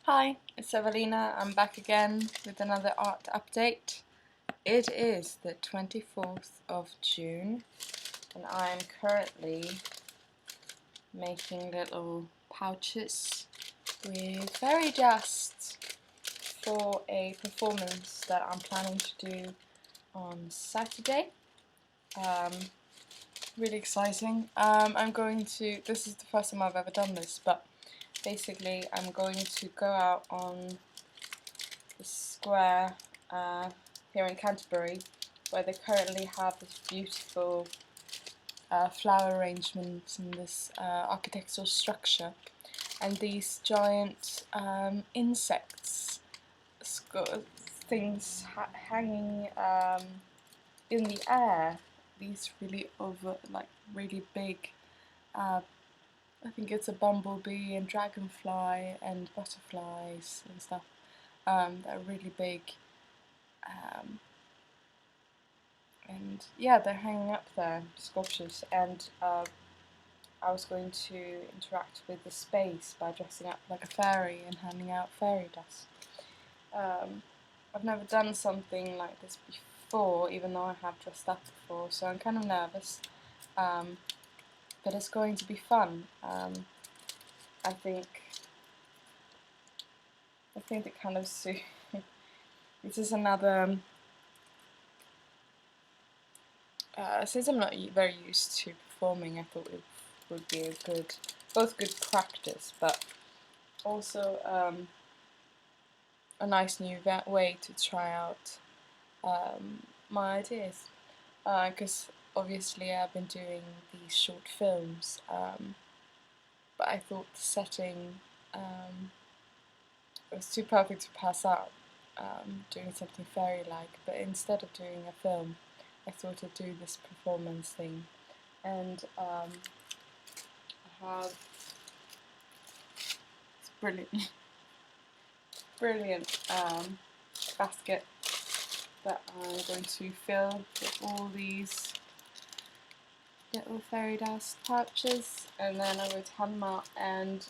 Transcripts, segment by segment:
Hi, it's Evelina. I'm back again with another art update. It is the 24th of June and I'm currently making little pouches with fairy dust for a performance that I'm planning to do on Saturday. Really exciting. This is the first time I've ever done this, but basically I'm going to go out on the square here in Canterbury, where they currently have this beautiful flower arrangement and this architectural structure, and these giant insects, things hanging in the air. These really big. I think it's a bumblebee and dragonfly and butterflies and stuff. They're really big. And yeah, they're hanging up there, sculptures, and I was going to interact with the space by dressing up like a fairy and handing out fairy dust. I've never done something like this before, even though I have dressed up before, so I'm kind of nervous, but it's going to be fun. I think it kind of suits. This is another. Since I'm not very used to performing, I thought it would be both good practice, but also a nice new way to try out my ideas. Because obviously I've been doing these short films, but I thought the setting was too perfect to pass up doing something fairy-like. But instead of doing a film, I thought I'd do this performance thing, and I have this brilliant basket that I'm going to fill with all these little fairy dust pouches, and then I would hand them out, and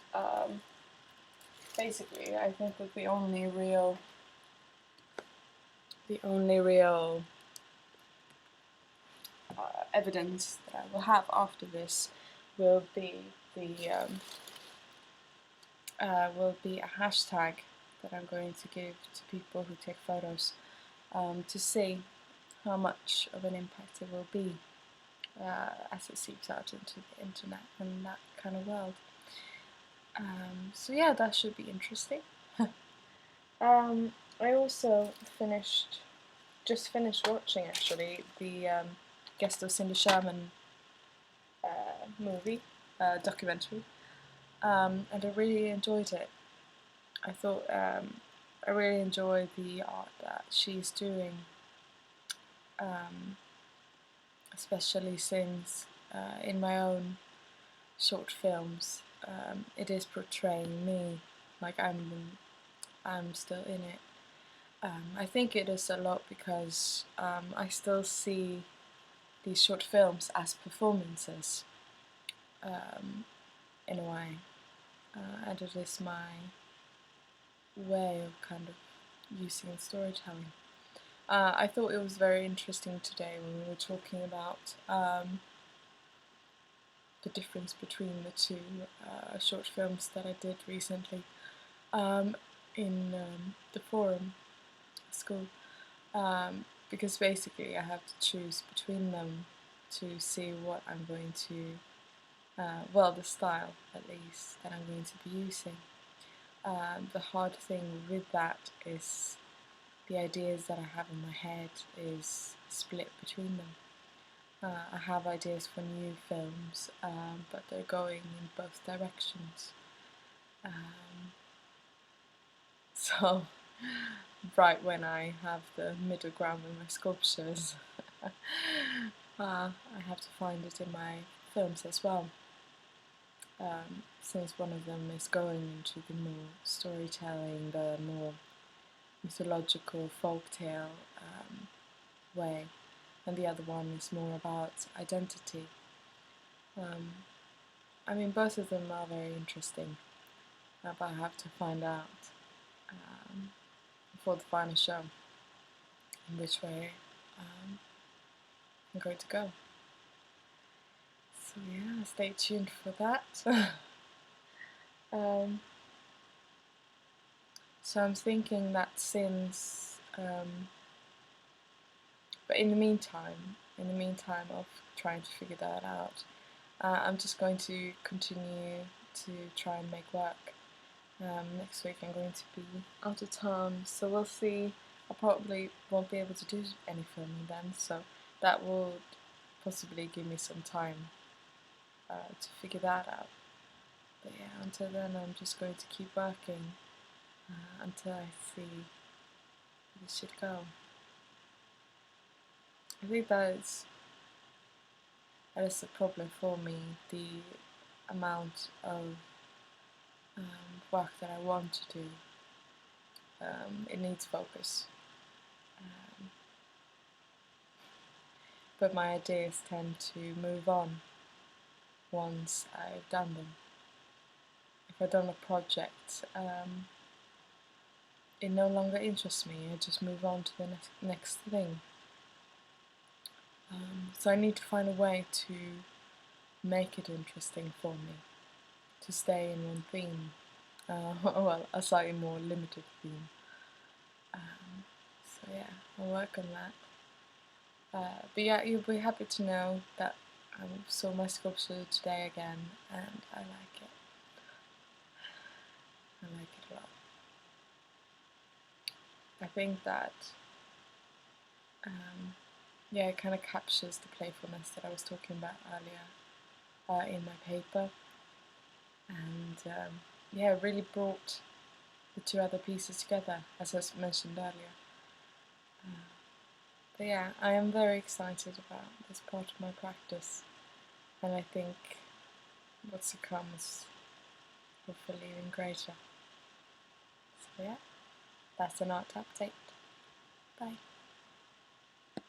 basically I think that the only real evidence that I will have after this will be a hashtag that I'm going to give to people who take photos to see how much of an impact it will be as it seeps out into the internet and that kind of world. So yeah, that should be interesting. I also just finished watching actually the Guest of Cindy Sherman documentary, and I really enjoyed it. I thought I really enjoy the art that she's doing, especially since in my own short films it is portraying me like I'm still in it. I think it is a lot because I still see these short films as performances in a way, and it is my way of kind of using storytelling. I thought it was very interesting today when we were talking about the difference between the two short films that I did recently in the forum school, because basically I have to choose between them to see what I'm going to, well, the style at least that I'm going to be using. The hard thing with that is the ideas that I have in my head is split between them. I have ideas for new films, but they're going in both directions. So, right when I have the middle ground with my sculptures, I have to find it in my films as well. Since one of them is going into the more storytelling, the more mythological folktale way, and the other one is more about identity. I mean, both of them are very interesting, but I have to find out for the final show, in which way I'm going to go. So yeah, stay tuned for that. So I'm thinking that since, but in the meantime of trying to figure that out, I'm just going to continue to try and make work. Next week I'm going to be out of town, so we'll see. I probably won't be able to do any filming then, so that will possibly give me some time to figure that out. But yeah, until then I'm just going to keep working until I see where this should go. I think that is the problem for me, the amount of work that I want to do. It needs focus. But my ideas tend to move on once I've done them. If I've done a project, it no longer interests me, I just move on to the next thing. So I need to find a way to make it interesting for me, to stay in one theme, well, a slightly more limited theme. So yeah, I'll work on that. But yeah, you'll be happy to know that I saw my sculpture today again, and I like it. I like it a lot. I think that, yeah, it kind of captures the playfulness that I was talking about earlier in my paper, and yeah, it really brought the two other pieces together, as I mentioned earlier. But yeah, I am very excited about this part of my practice, and I think what's to come is hopefully even greater. So yeah, that's an art update. Bye.